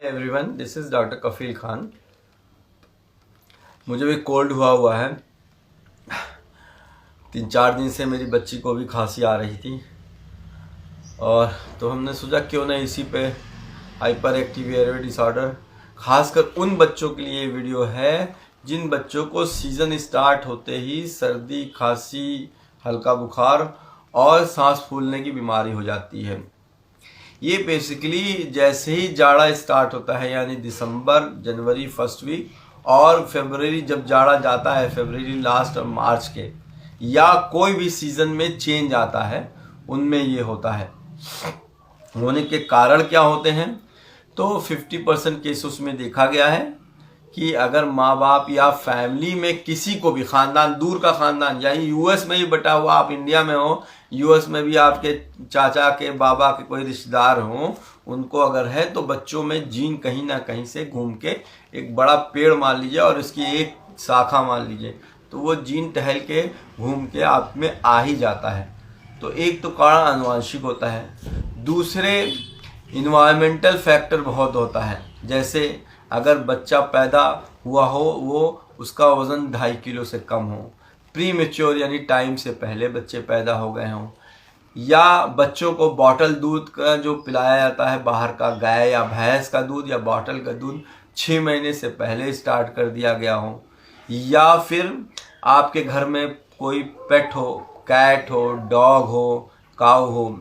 Everyone, this is doctor कफील खान। मुझे भी cold हुआ है। 3-4 दिन से मेरी बच्ची को भी खांसी आ रही थी और तो हमने सोचा क्यों ना इसी पे हाइपर एक्टिव एयरवे डिसऑर्डर, खासकर उन बच्चों के लिए वीडियो है जिन बच्चों को सीज़न स्टार्ट होते ही सर्दी, खांसी, हल्का बुखार और सांस फूलने की बीमारी हो जाती है। ये बेसिकली जैसे ही जाड़ा स्टार्ट होता है, यानी दिसंबर, जनवरी फर्स्ट वीक और फरवरी, जब जाड़ा जाता है फरवरी लास्ट और मार्च के, या कोई भी सीज़न में चेंज आता है, उनमें ये होता है। होने के कारण क्या होते हैं? तो 50% केस उसमें देखा गया है कि अगर माँ बाप या फैमिली में किसी को भी, खानदान, दूर का खानदान, यानी यूएस में ही बटा हुआ, आप इंडिया में हो, यूएस में भी आपके चाचा के, बाबा के कोई रिश्तेदार हों, उनको अगर है तो बच्चों में जीन कहीं ना कहीं से घूम के, एक बड़ा पेड़ मान लीजिए और इसकी एक शाखा मान लीजिए, तो वो जीन टहल के घूम के आप में आ ही जाता है। तो एक तो कारण आनुवंशिक होता है, दूसरे इन्वायरमेंटल फैक्टर बहुत होता है। जैसे अगर बच्चा पैदा हुआ हो, वो उसका वज़न 2.5 किलो से कम हो, प्री मेच्योर यानी टाइम से पहले बच्चे पैदा हो गए हों, या बच्चों को बॉटल दूध का जो पिलाया जाता है, बाहर का गाय या भैंस का दूध या बॉटल का दूध 6 महीने से पहले स्टार्ट कर दिया गया हो, या फिर आपके घर में कोई पेट हो, कैट हो, डॉग हो, काऊ हो,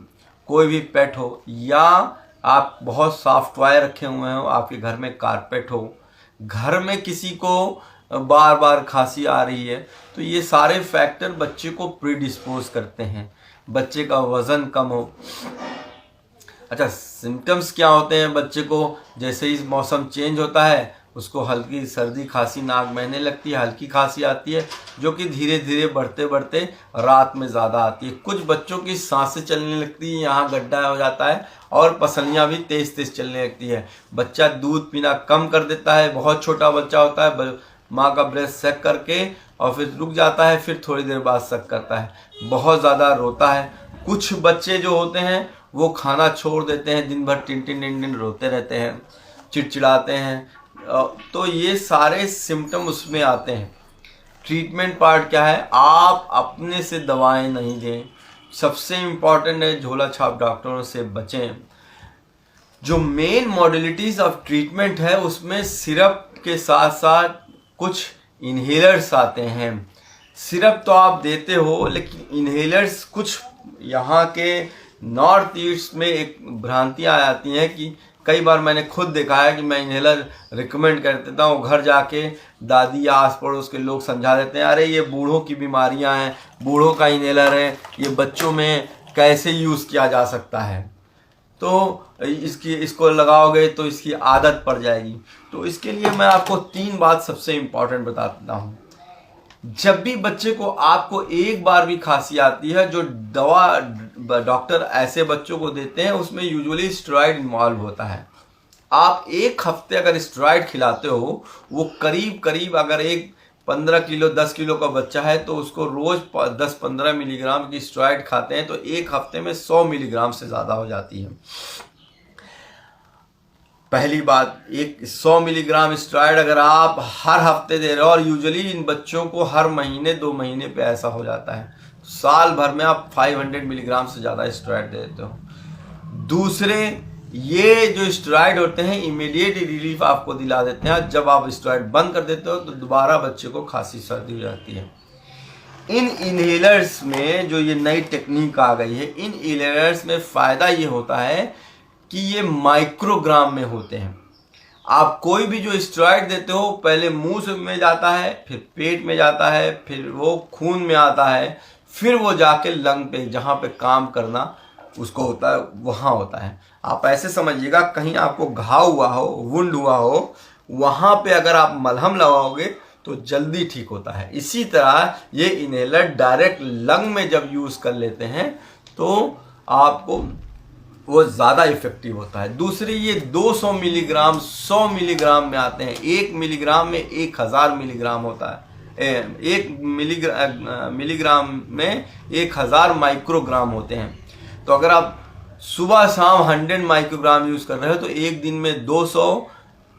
कोई भी पेट हो, या आप बहुत सॉफ्ट टॉय रखे हुए हो, आपके घर में कारपेट हो, घर में किसी को बार बार खांसी आ रही है, तो ये सारे फैक्टर बच्चे को प्रीडिस्पोज करते हैं, बच्चे का वज़न कम हो। अच्छा, सिम्टम्स क्या होते हैं बच्चे को? जैसे ही मौसम चेंज होता है उसको हल्की सर्दी, खांसी, नाक बहने लगती है, हल्की खांसी आती है, जो कि धीरे धीरे बढ़ते बढ़ते रात में ज़्यादा आती है। कुछ बच्चों की सांसें चलने लगती है, यहाँ गड्ढा हो जाता है और पसलियाँ भी तेज़ तेज़ चलने लगती है। बच्चा दूध पीना कम कर देता है, बहुत छोटा बच्चा होता है, माँ का ब्रेस्ट सक करके और फिर रुक जाता है, फिर थोड़ी देर बाद सक करता है, बहुत ज़्यादा रोता है। कुछ बच्चे जो होते हैं वो खाना छोड़ देते हैं, दिन भर टिन टिन टिन टिन रोते रहते हैं, चिड़चिड़ाते हैं। तो ये सारे सिम्टम उसमें आते हैं। ट्रीटमेंट पार्ट क्या है? आप अपने से दवाएं नहीं दें। सबसे इम्पॉर्टेंट है, झोला छाप डॉक्टरों से बचें। जो मेन मॉडलिटीज़ ऑफ ट्रीटमेंट है उसमें सिरप के साथ साथ कुछ इन्हेलर्स आते हैं। सिरप तो आप देते हो, लेकिन इन्हेलर्स कुछ यहाँ के नॉर्थ ईस्ट में एक भ्रांतियाँ आ जाती हैं कि कई बार मैंने खुद देखा है कि मैं इन्हेलर रिकमेंड कर देता हूँ, घर जाके दादी या आस पड़ोस के लोग समझा देते हैं, अरे ये बूढ़ों की बीमारियाँ हैं, बूढ़ों का इन्हेलर है, ये बच्चों में कैसे यूज़ किया जा सकता है, तो इसको लगाओगे तो इसकी आदत पड़ जाएगी। तो इसके लिए मैं आपको 3 बात सबसे इम्पॉर्टेंट बता देता हूँ। जब भी बच्चे को, आपको एक बार भी खांसी आती है, जो दवा डॉक्टर ऐसे बच्चों को देते हैं उसमें यूजुअली स्टेरॉइड इन्वॉल्व होता है। आप 1 हफ्ते अगर स्टेरॉइड खिलाते हो, वो करीब करीब, अगर एक 15 किलो 10 किलो का बच्चा है तो उसको रोज 10-15 मिलीग्राम की स्टेरॉइड खाते हैं, तो 1 हफ्ते में 100 मिलीग्राम से ज़्यादा हो जाती है। पहली बात, एक 100 मिलीग्राम स्टेरॉइड अगर आप हर हफ्ते दे रहे हो, और यूजुअली इन बच्चों को हर महीने 2 महीने पे ऐसा हो जाता है, तो साल भर में आप 500 मिलीग्राम से ज़्यादा स्टेरॉइड दे देते हो। दूसरे, ये जो स्टेरॉइड होते हैं इमीडिएट रिलीफ आपको दिला देते हैं। जब आप स्टेरॉइड बंद कर देते हो तो दोबारा बच्चे को खांसी सर्दी हो जाती है। इन इन्हेलर्स में जो ये नई टेक्निक आ गई है, इन इन्हेलर्स में फ़ायदा ये होता है कि ये माइक्रोग्राम में होते हैं। आप कोई भी जो स्टेरॉइड देते हो, पहले मुंह में जाता है, फिर पेट में जाता है, फिर वो खून में आता है, फिर वो जाके लंग पे, जहाँ पे काम करना उसको होता है, वहाँ होता है। आप ऐसे समझिएगा, कहीं आपको घाव हुआ हो, वुंड हुआ हो, वहाँ पे अगर आप मलहम लगाओगे तो जल्दी ठीक होता है। इसी तरह ये इन्हेलर डायरेक्ट लंग में जब यूज़ कर लेते हैं तो आपको वो ज़्यादा इफेक्टिव होता है। दूसरी, ये 200 मिलीग्राम 100 मिलीग्राम में आते हैं। 1 मिलीग्राम में 1000 मिलीग्राम होता है। 1 मिलीग्राम में 1000 माइक्रोग्राम होते हैं। तो अगर आप सुबह शाम 100 माइक्रोग्राम यूज़ कर रहे हो तो एक दिन में 200,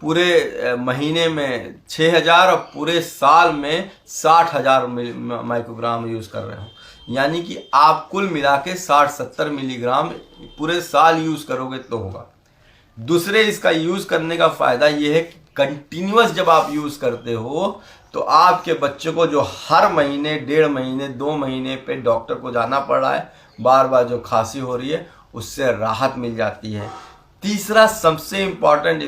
पूरे महीने में 6000 और पूरे साल में 60,000 माइक्रोग्राम यूज़ कर रहे हो। यानी कि आप कुल मिला के 60-70 मिलीग्राम पूरे साल यूज़ करोगे तो होगा। दूसरे इसका यूज़ करने का फ़ायदा ये है कि कंटिन्यूअस जब आप यूज़ करते हो तो आपके बच्चों को जो हर महीने, 1.5 महीने, 2 महीने पे डॉक्टर को जाना पड़ रहा है, बार बार जो खांसी हो रही है, उससे राहत मिल जाती है। तीसरा सबसे इम्पॉर्टेंट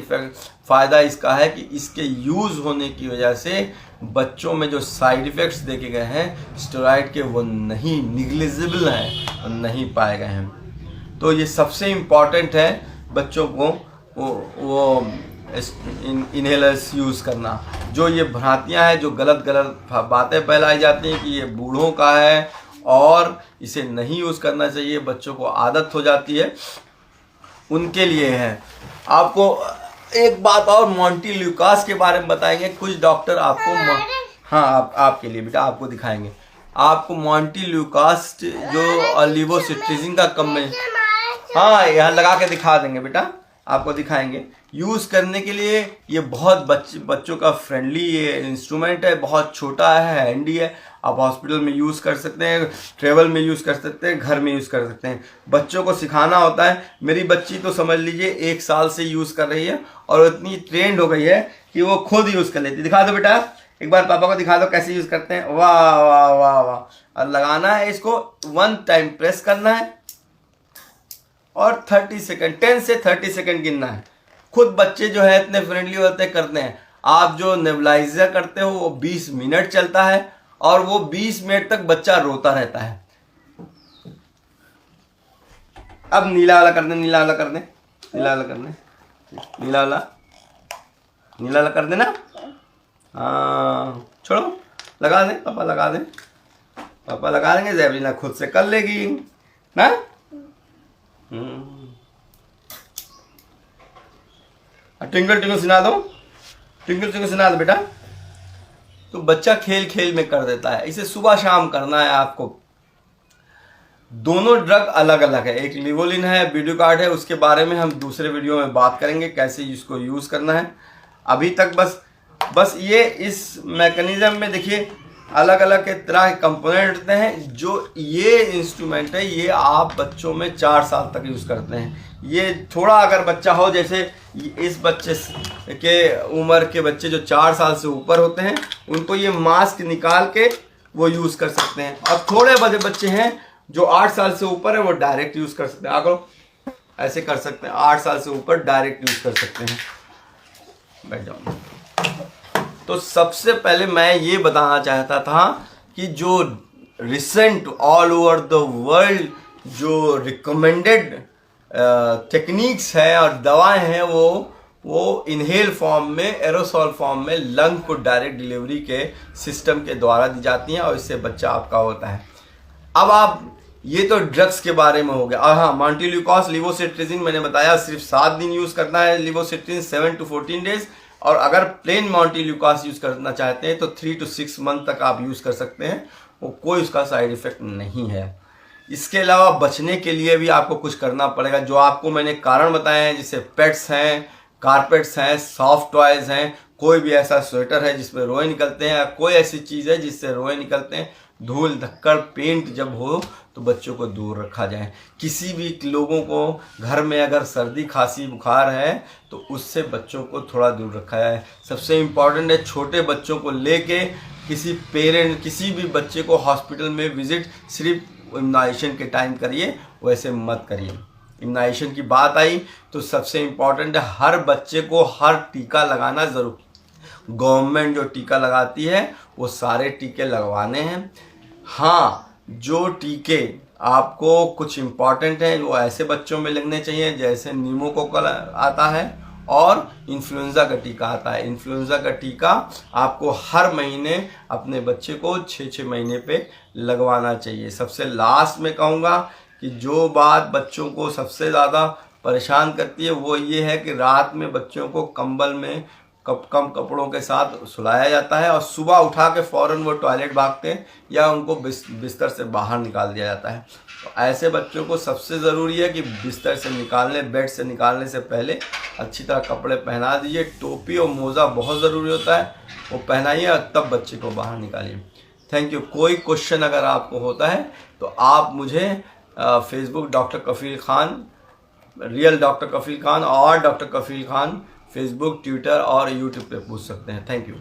फ़ायदा इसका है कि इसके यूज़ होने की वजह से बच्चों में जो साइड इफ़ेक्ट्स देखे गए हैं स्टेरॉइड के, वो नहीं, निग्लिजिबल हैं और नहीं पाए गए हैं। तो ये सबसे इम्पॉर्टेंट है बच्चों को वो इनहेलर्स यूज़ करना। जो ये भ्रांतियाँ हैं, जो गलत बातें फैलाई जाती हैं कि ये बूढ़ों का है और इसे नहीं यूज़ करना चाहिए, बच्चों को आदत हो जाती है, उनके लिए है। आपको एक बात और मोंटी ल्यूकास के बारे में बताएंगे। कुछ डॉक्टर आपको हाँ आपके लिए बेटा आपको दिखाएंगे। आपको मोंटी ल्यूकास जो लिवोसिट्रिजिन का हाँ यहाँ लगा के दिखा देंगे बेटा, आपको दिखाएंगे। यूज़ करने के लिए ये बहुत बच्चों का फ्रेंडली ये इंस्ट्रूमेंट है, बहुत छोटा है, हैंडी है। आप हॉस्पिटल में यूज़ कर सकते हैं, ट्रेवल में यूज़ कर सकते हैं, घर में यूज़ कर सकते हैं। बच्चों को सिखाना होता है। मेरी बच्ची तो समझ लीजिए 1 साल से यूज़ कर रही है और इतनी ट्रेंड हो गई है कि वो खुद यूज़ कर लेती है। दिखा दो बेटा, एक बार पापा को दिखा दो कैसे यूज़ करते हैं। वाह वाह वाह वाह। और लगाना है इसको, 1 टाइम प्रेस करना है और 10 से 30 सेकंड गिनना है। खुद बच्चे जो है इतने फ्रेंडली होते करते हैं। आप जो नेबुलाइजर करते हो वो 20 मिनट चलता है और वो 20 मिनट तक बच्चा रोता रहता है। अब नीला वाला कर दे, नीला वाला कर दे, नीला वाला कर दे, नीला वाला कर देना। हाँ छोड़ो, लगा दे, पापा लगा दे, पापा लगा देंगे। ज़ैबलीना खुद से कर लेगी ना। ट्विंकल ट्विंकल सुना दो, ट्विंकल ट्विंकल सुना दो बेटा। तो बच्चा खेल खेल में कर देता है। इसे सुबह शाम करना है आपको। दोनों ड्रग अलग अलग है, एक लिवोलिन है, वीडियोकार्ड है, उसके बारे में हम दूसरे वीडियो में बात करेंगे कैसे इसको यूज़ करना है। अभी तक बस ये इस मैकेनिज्म में देखिए अलग अलग के तरह के कंपोनेंट होते हैं। जो ये इंस्ट्रूमेंट है ये आप बच्चों में 4 साल तक यूज़ करते हैं। ये थोड़ा अगर बच्चा हो, जैसे इस बच्चे के उम्र के बच्चे जो 4 साल से ऊपर होते हैं, उनको ये मास्क निकाल के वो यूज़ कर सकते हैं। और थोड़े बड़े बच्चे हैं जो 8 साल से ऊपर है, वो डायरेक्ट यूज़ कर सकते हैं। आगे ऐसे कर सकते हैं, 8 साल से ऊपर डायरेक्ट यूज़ कर सकते हैं। बैठ जाओ। तो सबसे पहले मैं ये बताना चाहता था कि जो recent all over the world जो रिकमेंडेड टेक्निक्स है और दवाएं हैं वो इनहेल फॉर्म में, एरोसॉल फॉर्म में लंग को डायरेक्ट डिलीवरी के सिस्टम के द्वारा दी जाती हैं और इससे बच्चा आपका होता है। अब आप ये तो ड्रग्स के बारे में हो गया। और हाँ, मोंटी ल्यूकास लिवोसिट्रिजिन मैंने बताया सिर्फ 7 दिन यूज़ करना है, लिवोसिट्रिजिन 7 to 14 डेज। और अगर प्लेन मोंटी ल्यूकास यूज़ करना चाहते हैं तो 3 to 6 मंथ तक आप यूज़ कर सकते हैं, वो कोई उसका साइड इफ़ेक्ट नहीं है। इसके अलावा बचने के लिए भी आपको कुछ करना पड़ेगा, जो आपको मैंने कारण बताए हैं, जैसे पेट्स हैं, कारपेट्स हैं, सॉफ्ट टॉयज़ हैं, कोई भी ऐसा स्वेटर है जिसमें रोए निकलते हैं, या कोई ऐसी चीज़ है जिससे रोए निकलते हैं, धूल धक्कड़ पेंट जब हो तो बच्चों को दूर रखा जाए। किसी भी लोगों को घर में अगर सर्दी खांसी बुखार है तो उससे बच्चों को थोड़ा दूर रखा जाए। सबसे इम्पॉर्टेंट है छोटे बच्चों को लेके किसी भी बच्चे को हॉस्पिटल में विजिट सिर्फ इम्यूनाइजेशन के टाइम करिए, वैसे मत करिए। इम्यूनाइजेशन की बात आई तो सबसे इम्पॉर्टेंट है हर बच्चे को हर टीका लगाना ज़रूर। गवर्नमेंट जो टीका लगाती है वो सारे टीके लगवाने हैं। हाँ, जो टीके आपको कुछ इम्पॉर्टेंट हैं वो ऐसे बच्चों में लगने चाहिए जैसे न्यूमोकोकल आता है और इन्फ्लुएंजा का टीका आता है। इन्फ्लुएंजा का टीका आपको हर महीने अपने बच्चे को 6-6 महीने पे लगवाना चाहिए। सबसे लास्ट में कहूँगा कि जो बात बच्चों को सबसे ज़्यादा परेशान करती है वो ये है कि रात में बच्चों को कंबल में कम कपड़ों के साथ सुलाया जाता है और सुबह उठा के फ़ौरन वो टॉयलेट भागते हैं या उनको बिस्तर से बाहर निकाल दिया जाता है। तो ऐसे बच्चों को सबसे ज़रूरी है कि बिस्तर से निकालने, बेड से निकालने से पहले अच्छी तरह कपड़े पहना दीजिए। टोपी और मोज़ा बहुत ज़रूरी होता है, वो पहनाइए और तब बच्चे को बाहर निकालिए। Thank you. कोई क्वेश्चन अगर आपको होता है तो आप मुझे फेसबुक डॉक्टर कफील खान, रियल डॉक्टर कफील खान और डॉक्टर कफील खान फेसबुक, ट्विटर और यूट्यूब पे पूछ सकते हैं। Thank you.